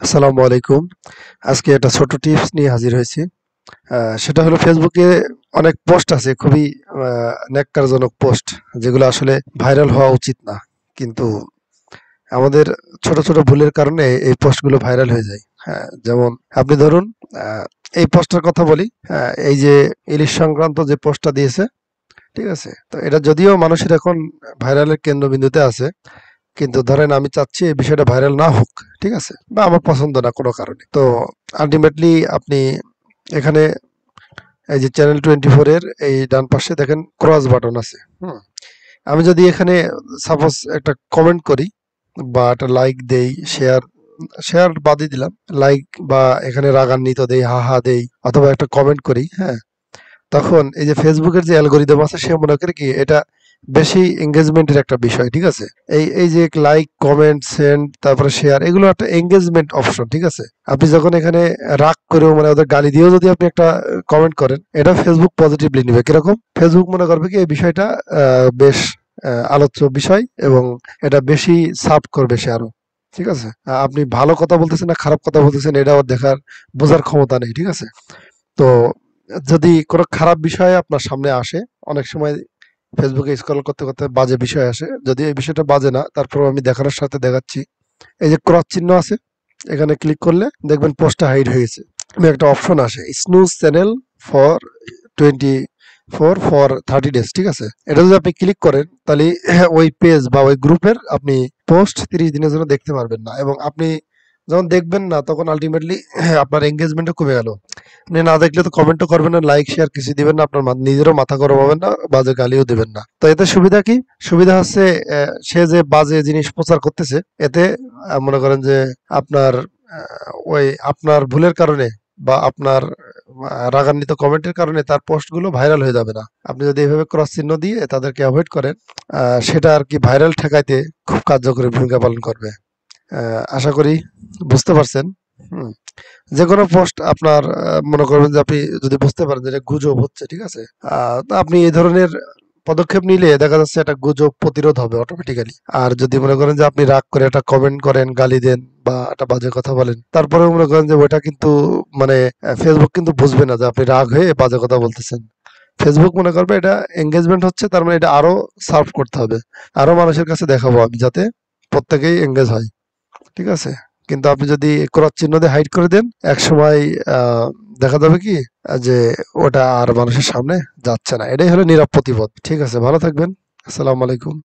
আসসালামু আলাইকুম। আজকে একটা ছোট টিপস নিয়ে হাজির হয়েছি। সেটা হলো ফেসবুকে অনেক পোস্ট আছে খুবই ন্যাক্কারজনক পোস্ট যেগুলো আসলে ভাইরাল হওয়া উচিত না। কিন্তু আমাদের ছোট, ছোট ভুলের কারণে এই পোস্টগুলো ভাইরাল হয়ে যায়। হ্যাঁ, যেমন আপনি ধরুন আ এই পোস্টটার কথা বলি। এই যে ইলিশ সংক্রান্ত যে পোস্টটা দিয়েছে, ঠিক আছে? তো এটা যদিও মানুষের এখন ভাইরালের কেন্দ্রবিন্দুতে আছে। কিন্তু ধরেন আমি চাচ্ছি এই বিষয়টা ভাইরাল না হোক, ঠিক আছে? বা আমার পছন্দ না কোনো কারণে। তো আল্টিমেটলি আপনি এখানে এই যে চ্যানেল 24 এর এই ডান পাশে দেখেন ক্রস বাটন আছে। হুম? আমি যদি এখানে সাপোজ একটা কমেন্ট করি বা একটা লাইক দেই, শেয়ার বাদই দিলাম। লাইক বা এখানে রাগান্বিত দেই, হা, হা দেই অথবা একটা কমেন্ট করি, হ্যাঁ? তখন এই যে ফেসবুকের যে অ্যালগরিদম আছে সে মনে করে কি এটা বেশি এঙ্গেজমেন্টের একটা বিষয়, ঠিক আছে? এই যে লাইক, কমেন্ট, সেন্ড তারপরে শেয়ার এগুলো একটা এঙ্গেজমেন্ট অপশন, ঠিক আছে? আপনি যখন এখানে রাগ করেও মানে ওদের গালি দিয়েও যদি আপনি একটা কমেন্ট করেন এটা ফেসবুক পজিটিভলি নিবে। কিরকম? ফেসবুক মনে করবে কি এই বিষয়টা বেশ আলোচ্য বিষয় এবং এটা বেশি সার্ভ করবে সে আরো। ঠিক আছে? আপনি ভালো কথা বলতেছেন না খারাপ কথা বলতেছেন এটা ওর বোঝার ক্ষমতা নেই, ঠিক আছে? তো যদি কোনো খারাপ বিষয় আপনার সামনে আসে, অনেক সময় ফেসবুকে স্ক্রল করতে, করতে বাজে বিষয় আসে। যদিও এই বিষয়টা বাজে না, তারপরেও আমি দেখানোর স্বার্থে দেখাচ্ছি। এই যে ক্রস চিহ্ন আছে, এখানে ক্লিক করলে দেখবেন পোস্টটা হাইড হয়ে গেছে। একটা অপশন আসে snooze channel for 24 for 30 days, ঠিক আছে? এটা যদি আপনি ক্লিক করেন তাহলে ওই পেজ বা ওই গ্রুপের আপনি পোস্ট 30 দিনের জন্য দেখতে পারবেন না এবং আপনি যখন দেখবেন না তখন আল্টিমেটলি আপনার এঙ্গেজমেন্টও কমে গেল। আপনি না দেখলে তো কমেন্টও করবেন না, লাইক শেয়ার কিছু দিবেন না, আপনার নিজেরও মাথা গরম হবেন না, বাজে গালিও দিবেন না। তো এতে সুবিধা কি? সুবিধা হচ্ছে সে যে বাজে জিনিস প্রচার করতেছে এতে মনে করেন যে আপনার আপনার ভুলের কারণে বা আপনার রাগান্বিত কমেন্টের কারণে তার পোস্টগুলো ভাইরাল হয়ে যাবে না। আপনি যদি এভাবে ক্রস চিহ্ন দিয়ে তাদেরকে অ্যাভয়েড করেন সেটা আর কি ভাইরাল ঠেকাইতে খুব কার্যকরী ভূমিকা পালন করবে। আশা করি বুঝতে পারছেন। হুম। যেকোনো পোস্ট আপনার মনে করবেন যে আপনি যদি বুঝতে পারেন যে এটা গুজব হচ্ছে, ঠিক আছে? তো আপনি এই ধরনের পদক্ষেপ নিলে দেখা যাচ্ছে একটা গুজব প্রতিরোধ হবে অটোমেটিক্যালি। আর যদি মনে করেন যে আপনি রাগ করে একটা কমেন্ট করেন, গালি দেন বা একটা বাজে কথা বলেন, তারপরেও মনে করেন যে ওইটা কিন্তু মানে ফেসবুক কিন্তু বুঝবে না যে আপনি রাগ হয়ে বাজে কথা বলতেছেন। ফেসবুক মনে করবে এটা এনগেজমেন্ট হচ্ছে তার মানে এটা আরো সার্ভ করতে হবে। আরো মানুষের কাছে দেখাবো আমি যাতে প্রত্যেকেই এনগেজ হয়। ঠিক আছে? কিন্তু আপনি যদি ক্রস চিহ্ন দিয়ে হাইড করে দেন, একসময় আ দেখা যাবে কি যে ওটা আর মানুষের সামনে যাচ্ছে না। এটাই হলো নীরব প্রতিবাদ। ঠিক আছে? ভালো থাকবেন। আসসালামু আলাইকুম।